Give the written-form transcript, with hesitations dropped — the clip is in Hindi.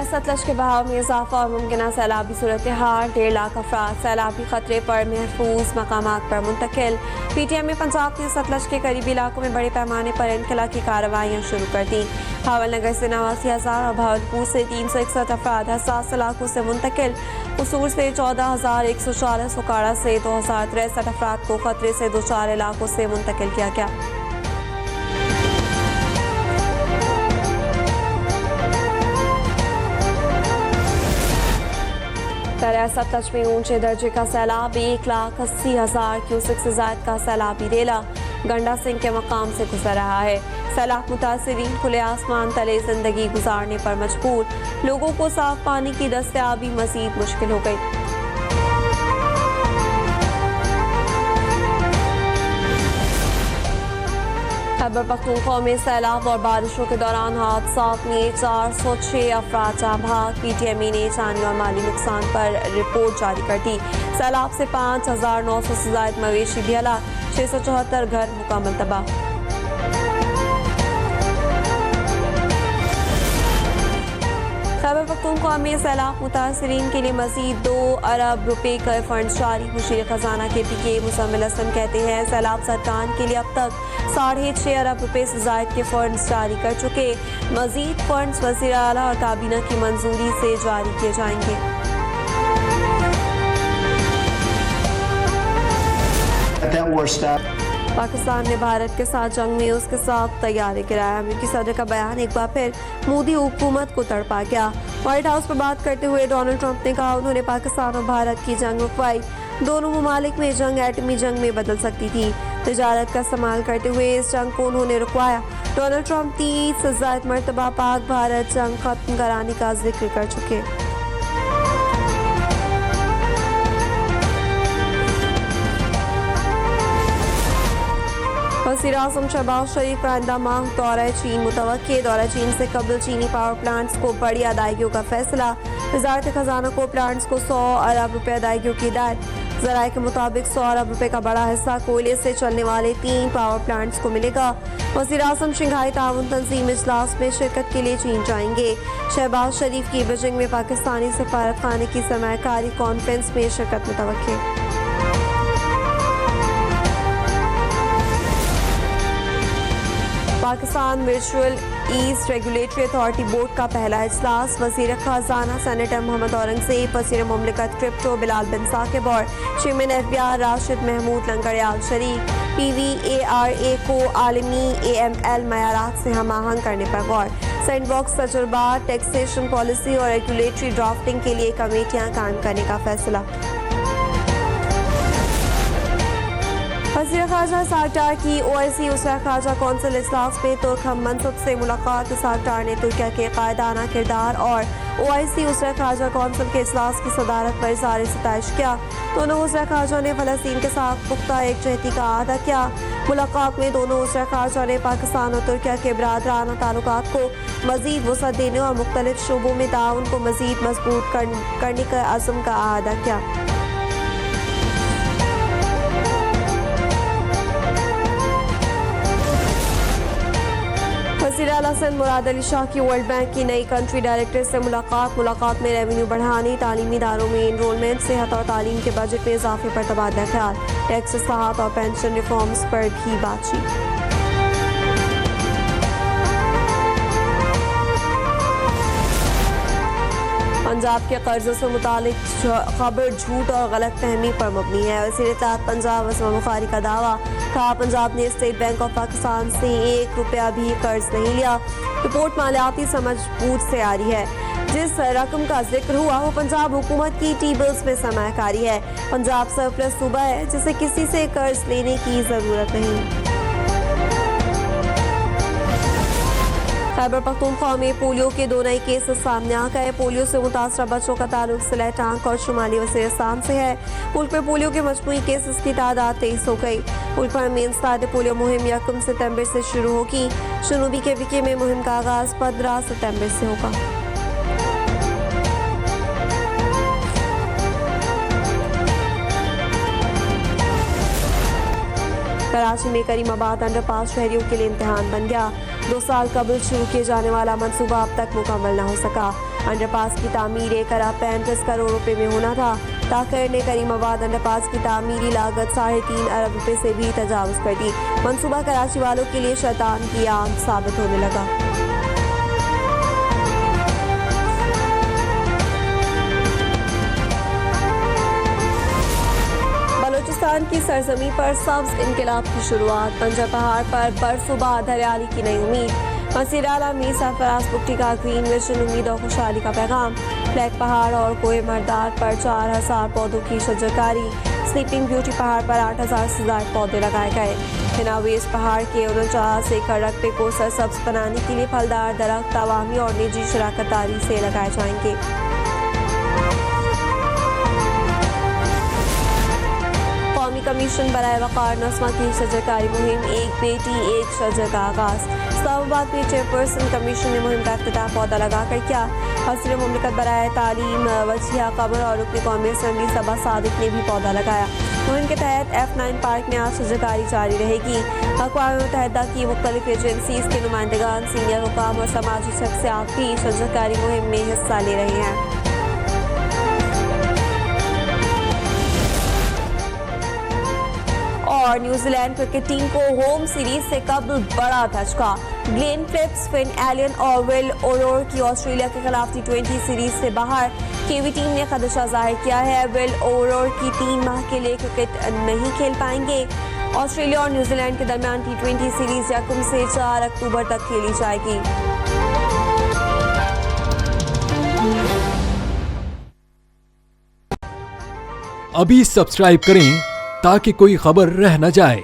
सतलज के बहाव में इजाफा और मुमकिन सैलाबी सूरत हाल। 1.5 लाख अफराद सैलाबी खतरे पर महफूज मकामात पर मुंतकिल। PTM में पंजाब ने सतलज के करीबी इलाकों में बड़े पैमाने पर इनखला की कार्रवाइयाँ शुरू कर दी। भावलनगर से 89,000 और भावलपुर से 361 अफराद हसास इलाकों से मुंतकिल। कसूर से 14,140, उकाड़ा से 2,063 अफराद को खतरे से 2-4 इलाकों से मुंतकिल किया गया। सतलज में ऊंचे दर्जे का सैलाब। 1,80,000 क्यूसेक से ज्यादा का सैलाबी रेला गंडा सिंह के मकाम से गुजर रहा है। सैलाब मुतासिरीन खुले आसमान तले जिंदगी गुजारने पर मजबूर। लोगों को साफ पानी की दस्तयाबी मजीद मुश्किल हो गई। खैबर पख्तूनख्वा में सैलाब और बारिशों के दौरान हादसात में 406 अफराद जाँ भाग। PTME ने जानी और माली नुकसान पर रिपोर्ट जारी कर दी। सैलाब से 5,900 से ज्यादा मवेशी भी हलाक। 674 घर मुकम्मल तबाह। खैबर पख्तूनख्वा में सैलाब मुतासरीन के लिए मजीद 2 अरब रुपए का फंड जारी। वज़ीर खजाना KPK मुज़म्मिल हसन कहते हैं सैलाब सरकार के लिए अब तक 6.5 अरब रुपए से ज़ायद के फंड्स जारी कर चुके। मजीद फंड्स वज़ीर आला और काबीना की मंजूरी से जारी किए जाएंगे। पाकिस्तान ने भारत के साथ जंग में उसके साथ तैयारी गिराया। अमेरिकी सदर का बयान एक बार फिर मोदी हुकूमत को तड़पा गया। व्हाइट हाउस पर बात करते हुए डोनाल्ड ट्रंप ने कहा उन्होंने पाकिस्तान और भारत की जंग रुकवाई। दोनों ममालिक में जंग एटमी जंग में बदल सकती थी। तिजारत का इस्तेमाल करते हुए इस जंग को उन्होंने रुकवाया। डोनाल्ड ट्रंप 30 से ज्यादा मरतबा पाक भारत जंग खत्म कराने का जिक्र कर चुके। वज़ीर-ए-आज़म शहबाज शरीफ का आइंदा माह दौरा चीन मुतवक्किल। दौरा चीन से कबल चीनी पावर प्लांट्स को बड़ी अदायगियों का फैसला। वज़ारत खजाना को प्लांट्स को 100 अरब रुपए अदायगियों की हिदायत। ज़राए के मुताबिक 100 अरब रुपए का बड़ा हिस्सा कोयले से चलने वाले 3 पावर प्लांट्स को मिलेगा। वज़ीर-ए-आज़म शंघाई ताउन तंजीम इजलास में शिरकत के लिए चीन जाएंगे। शहबाज शरीफ की बीजिंग में पाकिस्तानी सफारत खाने की सरमायाकारी कॉन्फ्रेंस में शिरकत मुतवक्किल। Pakistan virtual assets regulatory authority board का पहला इजलास। वज़ीर खजाना सेनेटर मोहम्मद औरंगज़ेब, वज़ीर मुमलिकत क्रिप्टो बिलाल बिन साकिब और चेयरमैन FBI राशिद महमूद लंगड़याल शरीक। PVARA को आलमी AML मयारात से हम आहंग करने पर गौर। सैंडबॉक्स तजुर्बात, टैक्सेशन पॉलिसी और रेगुलेटरी ड्राफ्टिंग के लिए कमेटियाँ कायम करने का फैसला। वज़ीर ख़ारजा साकटार की OIC उसरा ख़ारजा कौंसिल इजलास में तुर्क हम मनसब से मुलाकात। साकटार ने तुर्किया के कायदाना किरदार और OIC उसरा ख़ारजा कौंसिल के इजलास की सदारत पर इज़हार सताइश किया। दोनों उसरा ख़ारजा ने फ़लस्तीन के साथ पुख्ता एकजहती का अहदा किया। मुलाकात में दोनों उसरा ख़ारजा ने पाकिस्तान और तुर्किया के बरादराना ताल्लुकात को मज़ीद वसअत देने और मुख्तलिफ शोबों में ताउन को मज़ीद मजबूत करने का अज़्म का अहदा किया। वज़ीर आला सिंध मुराद अली शाह की वर्ल्ड बैंक की नई कंट्री डायरेक्टर से मुलाकात में रेवेन्यू बढ़ाने, तालीमी इदारों में इनरोलमेंट, सेहत और तालीम के बजट में इजाफे पर तबादला ख्याल, टैक्स इस्लाहात और पेंशन रिफॉर्म्स पर भी बातचीत। पंजाब के कर्जों से मुतालिक खबर झूठ और गलत फहमी पर मबनी है। वज़ीर इत्तलात पंजाब असमा बुखारी का दावा। कहा पंजाब ने स्टेट बैंक ऑफ पाकिस्तान से 1 रुपया भी कर्ज नहीं लिया। रिपोर्ट मालियाती समझबूझ से आ रही है। जिस रकम का जिक्र हुआ वो पंजाब हुकूमत की T-बिल्स में सरमायाकारी है। पंजाब सरप्लस सूबा है जिसे किसी से कर्ज लेने की जरूरत नहीं। खैबर पख्तूनख्वा में पोलियो के 2 नए केसेस सामने आ गए। पोलियो से मुतासरा बच्चों का ताल्लुक सिलाई टांग और शुमाली वज़ीरिस्तान से है। मुल्क में पोलियो के मजमूई केसेस की तादाद 23 हो गई। मुल्क भर में इंसदाद पोलियो मुहिम 1 सितंबर से शुरू होगी। जनूबी KPK में मुहिम का आगाज 15 सितंबर से होगा। कराची में करीमाबाद अंडरपास शहरियों के लिए इम्तिहान बन गया। 2 साल कबल शुरू किए जाने वाला मंसूबा अब तक मुकम्मल न हो सका। अंडरपास की तामीर एक अरब 35 करोड़ रुपए में होना था। ताखिर ने करीमाबाद अंडरपास की तामीरी लागत 3.5 अरब रुपए से भी तजावुज कर दी। मंसूबा कराची वालों के लिए शैतान की आंख साबित होने लगा। बलूचिस्तान की सरजमी पर सब्ज इनकलाब की शुरुआत। पंजा पहाड़ पर बरसुबाद हरियाली की नई उम्मीद। वज़ीर आला मीर सरफराज बुट्टी का ग्रीन विजन उम्मीद और खुशहाली का पैगाम। ब्लैक पहाड़ और कोहे मरदार पर 4000 पौधों की शजरकारी। स्लीपिंग ब्यूटी पहाड़ पर 8000 से ज्यादा पौधे लगाए गए। हिनावेस पहाड़ के 49 एकड़ रकबे को सरसब्ज बनाने के लिए फलदार दरख्त अवामी और निजी शराकत दारी से लगाए जाएंगे। कौमी कमीशन बराए वक़ार नस्मा की शजरकारी मुहिम एक बेटी एक शजर का आगाज। इस्लामाबाद में चेयरपर्सन कमीशन ने मुहिम का इफ्तिताह पौधा लगाकर किया। वज़ीर मुमलिकत बराए तालीम वजिया कमर और रुकन कौमी असम्बली सबा सादिक ने भी पौधा लगाया। मुहिम के तहत F9 पार्क में आज शजरकारी जारी रहेगी। अक़वाम मुत्तहिदा की मुख्तलिफ एजेंसीज के नुमाइंदगान, सीनियर हुकाम और समाजी शख्सियात भी शजरकारी मुहिम में हिस्सा ले रहे हैं। और न्यूजीलैंड क्रिकेट टीम को होम सीरीज से कबल बड़ा धचका। ग्लेन फिलिप्स, फिन एलियन और विल ओरोर की ऑस्ट्रेलिया के खिलाफ T20 सीरीज से बाहर। केवी टीम ने खदशा जाहिर किया है विल ओरोर की 3 माह के लिए क्रिकेट नहीं खेल पाएंगे। ऑस्ट्रेलिया और न्यूजीलैंड के दरमियान T20 सीरीज 1 से 4 अक्टूबर तक खेली जाएगी। अभी सब्सक्राइब करें ताकि कोई खबर रह न जाए।